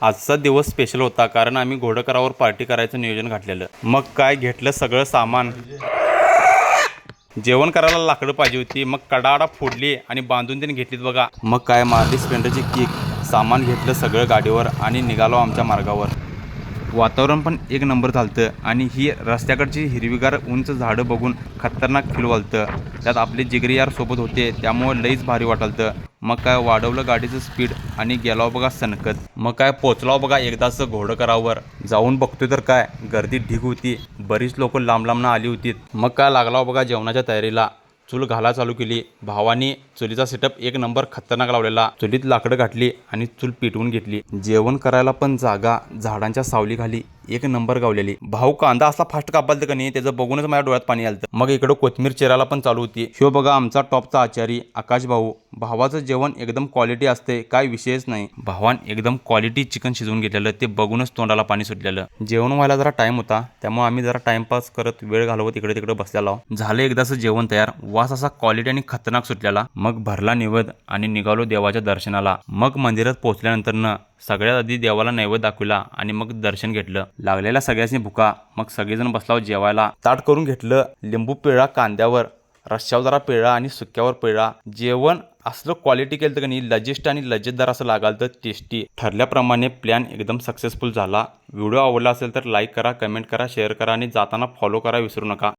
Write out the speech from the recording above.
आजचा दिवस स्पेशल होता कारण आम्ही घोडकरावर पार्टी करायचं नियोजन घातलेलं। मग काय घेतलं सगळं सामान, जेवण करायला लाकडं पाहिजे होती, मग कडाडा फोडली आणि बांधून त्यांनी घेतलीत बघा। मग काय मारली स्प्लेंडरची किक, सामान घेतलं सगळं गाडीवर आणि निघालो आमच्या मार्गावर। वातावरण पण एक नंबर झालतं आणि ही रस्त्याकडची हिरवीगार उंच झाडं बघून खतरनाक फील वालतं। त्यात आपले जिगरी यार सोबत होते त्यामुळे लईच भारी वाटालतं। मग काय वाढवलं गाडीचं स्पीड आणि गेलो बघा सनकत। मग काय पोचलो बघा एकदाच घोडकरावर। जाऊन बघतोय तर काय गर्दी ढीग होती, बरीच लोक लांब लांबनं आली होती। मग काय लागला बघा जेवणाच्या तयारीला। चूल घाला चालू केली भावानी। चुलीचा सेटअप एक नंबर खतरनाक लावलेला। चुलीत लाकडं घातली आणि चूल पेटवून घेतली। जेवण करायला पण जागा झाडांच्या सावली खाली एक नंबर गावलेली। भाऊ कांदा असला फास्ट कापालतं का नाही त्याचं बघूनच माझ्या डोळ्यात पाणी आलतं। मग इकडं कोथमीर चिरायला पण चालू होती। ह्यो बघा आमचा टॉपचा आचारी आकाश भाऊ। भावाचं जेवण एकदम क्वालिटी असते, काय विषयच नाही। भावान एकदम क्वालिटी चिकन शिजवून घेतलेलं, ते बघूनच तोंडाला पाणी सुटलेलं। जेवण व्हायला जरा टाइम होता त्यामुळे आम्ही जरा टाइमपास करत वेळ घालवत इकडे तिकडे बसलेलो। झालं एकदाच जेवण तयार, वास असा क्वालिटी आणि खतरनाक सुटलेला। मग भरला नैवेद्य आणि निघालो देवाच्या दर्शनाला। मग मंदिरात पोहोचल्यानंतर सगळ्यात आधी देवाला नैवेद्य दाखवला आणि मग दर्शन घेतलं। लागलेल्या सगळ्यांनी भुका, मग सगळेजण बसलाव जेवायला। ताट करून घेतलं, लिंबू पिळा कांद्यावर, रश्श्यावर जरा पिळा आणि सुक्यावर पिळा। जेवण असलं क्वालिटी केलं का नाही लजिस्ट आणि लज्जतदार असं लागालतं, टेस्टी। ठरल्याप्रमाणे प्लॅन एकदम सक्सेसफुल झाला। व्हिडिओ आवडला असेल तर लाईक करा, कमेंट करा, शेअर करा आणि जाताना फॉलो करा विसरू नका।